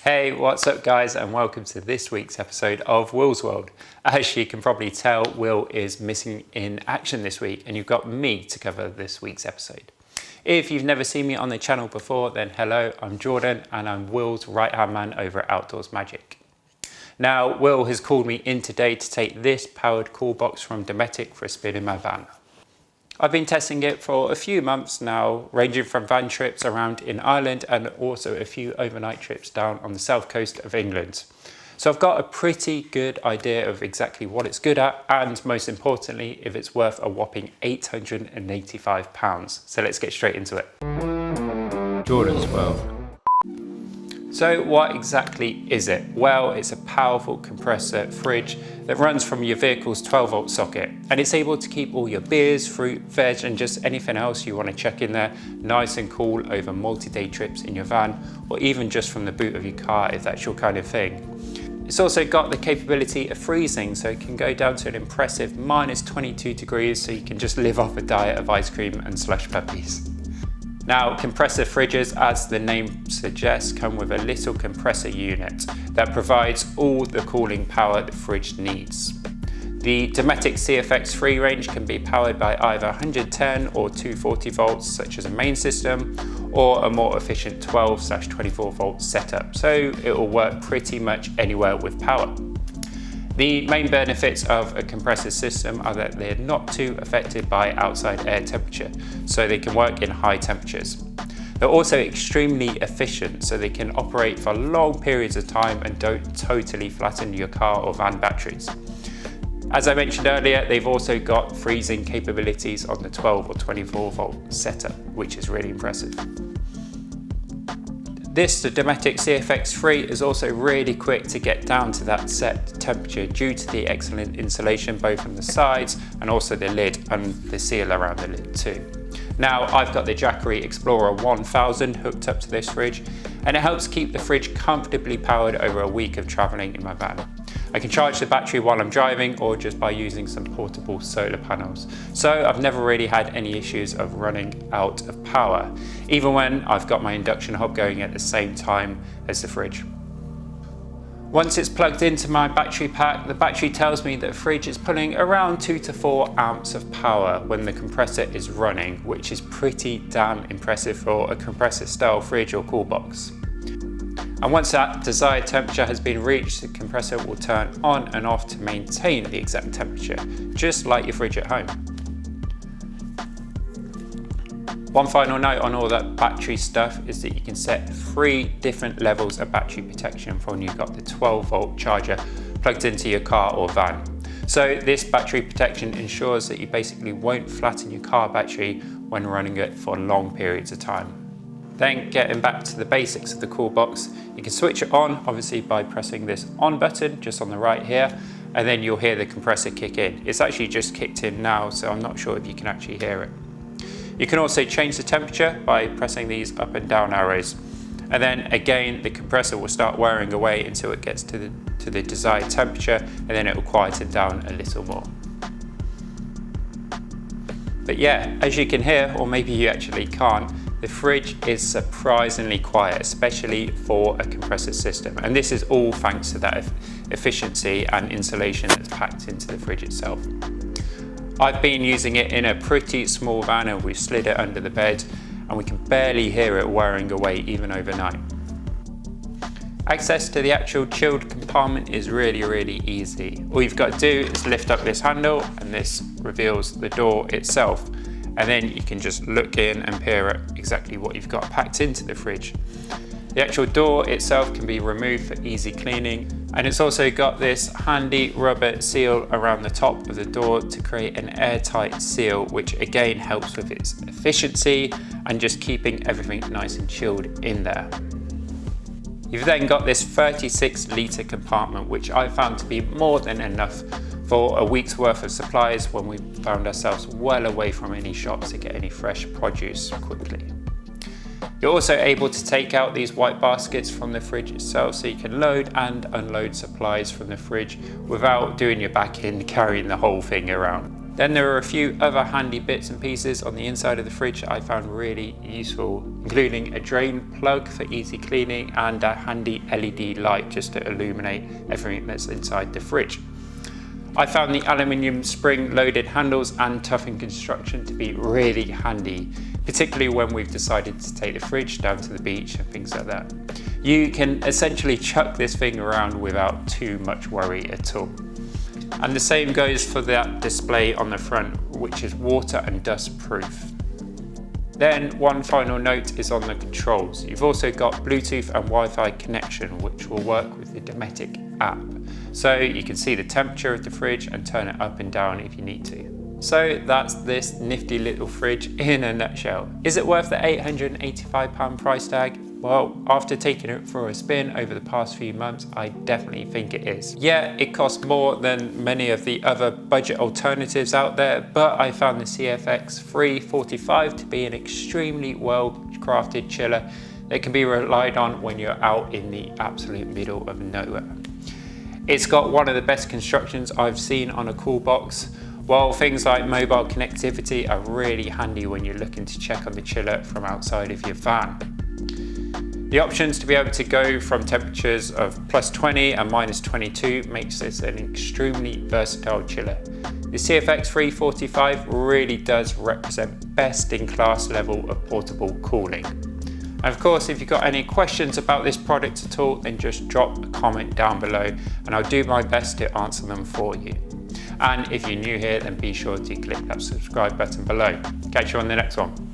Hey, what's up guys, and welcome to this week's episode of Will's World. As you can probably tell, Will is missing in action this week and you've got me to cover this week's episode. If you've never seen me on the channel before, then hello, I'm Jordan and I'm Will's right-hand man over at Outdoors Magic. Now, Will has called me in today to take this powered cool box from Dometic for a spin in my van. I've been testing it for a few months now, ranging from van trips around in Ireland and also a few overnight trips down on the south coast of England. So I've got a pretty good idea of exactly what it's good at and most importantly, if it's worth a whopping £885. So let's get straight into it. Jordan's World. So what exactly is it? Well, it's a powerful compressor fridge that runs from your vehicle's 12 volt socket, and it's able to keep all your beers, fruit, veg and just anything else you want to chuck in there nice and cool over multi-day trips in your van, or even just from the boot of your car if that's your kind of thing. It's also got the capability of freezing, so it can go down to an impressive -22 degrees, so you can just live off a diet of ice cream and slush puppies. Now, compressor fridges, as the name suggests, come with a little compressor unit that provides all the cooling power the fridge needs. The Dometic CFX3 range can be powered by either 110 or 240 volts, such as a main system, or a more efficient 12/24 volt setup, so it will work pretty much anywhere with power. The main benefits of a compressor system are that they're not too affected by outside air temperature, so they can work in high temperatures. They're also extremely efficient, so they can operate for long periods of time and don't totally flatten your car or van batteries. As I mentioned earlier, they've also got freezing capabilities on the 12 or 24 volt setup, which is really impressive. The Dometic CFX3 is also really quick to get down to that set temperature due to the excellent insulation both on the sides and also the lid and the seal around the lid too. Now, I've got the Jackery Explorer 1000 hooked up to this fridge, and it helps keep the fridge comfortably powered over a week of traveling in my van. I can charge the battery while I'm driving or just by using some portable solar panels. So I've never really had any issues of running out of power, even when I've got my induction hob going at the same time as the fridge. Once it's plugged into my battery pack, the battery tells me that the fridge is pulling around 2 to 4 amps of power when the compressor is running, which is pretty damn impressive for a compressor style fridge or cool box. And once that desired temperature has been reached, the compressor will turn on and off to maintain the exact temperature, just like your fridge at home. One final note on all that battery stuff is that you can set 3 different levels of battery protection for when you've got the 12 volt charger plugged into your car or van. So this battery protection ensures that you basically won't flatten your car battery when running it for long periods of time. Then getting back to the basics of the cool box, you can switch it on obviously by pressing this on button just on the right here, and then you'll hear the compressor kick in. It's actually just kicked in now, so I'm not sure if you can actually hear it. You can also change the temperature by pressing these up and down arrows. And then again, the compressor will start wearing away until it gets to the desired temperature, and then it will quieten down a little more. But yeah, as you can hear, or maybe you actually can't, the fridge is surprisingly quiet, especially for a compressor system. And this is all thanks to that efficiency and insulation that's packed into the fridge itself. I've been using it in a pretty small van and we've slid it under the bed and we can barely hear it whirring away even overnight. Access to the actual chilled compartment is really easy. All you've got to do is lift up this handle and this reveals the door itself. And then you can just look in and peer at exactly what you've got packed into the fridge. The actual door itself can be removed for easy cleaning, and it's also got this handy rubber seal around the top of the door to create an airtight seal, which again helps with its efficiency and just keeping everything nice and chilled in there. You've then got this 36-litre compartment, which I found to be more than enough for a week's worth of supplies when we found ourselves well away from any shops to get any fresh produce quickly. You're also able to take out these white baskets from the fridge itself, so you can load and unload supplies from the fridge without doing your back in carrying the whole thing around. Then there are a few other handy bits and pieces on the inside of the fridge that I found really useful, including a drain plug for easy cleaning and a handy LED light just to illuminate everything that's inside the fridge. I found the aluminium spring-loaded handles and toughened construction to be really handy, particularly when we've decided to take the fridge down to the beach and things like that. You can essentially chuck this thing around without too much worry at all. And the same goes for that display on the front, which is water and dust proof. Then one final note is on the controls. You've also got Bluetooth and Wi-Fi connection, which will work with the Dometic app. So you can see the temperature of the fridge and turn it up and down if you need to. So that's this nifty little fridge in a nutshell. Is it worth the £885 price tag? Well, after taking it for a spin over the past few months, I definitely think it is. Yeah, it costs more than many of the other budget alternatives out there, but I found the CFX3 45 to be an extremely well-crafted chiller that can be relied on when you're out in the absolute middle of nowhere. It's got one of the best constructions I've seen on a cool box, while things like mobile connectivity are really handy when you're looking to check on the chiller from outside of your van. The options to be able to go from temperatures of +20 and -22 makes this an extremely versatile chiller. The CFX3 45 really does represent best in class level of portable cooling. And of course, if you've got any questions about this product at all, then just drop a comment down below and I'll do my best to answer them for you. And if you're new here, then be sure to click that subscribe button below. Catch you on the next one.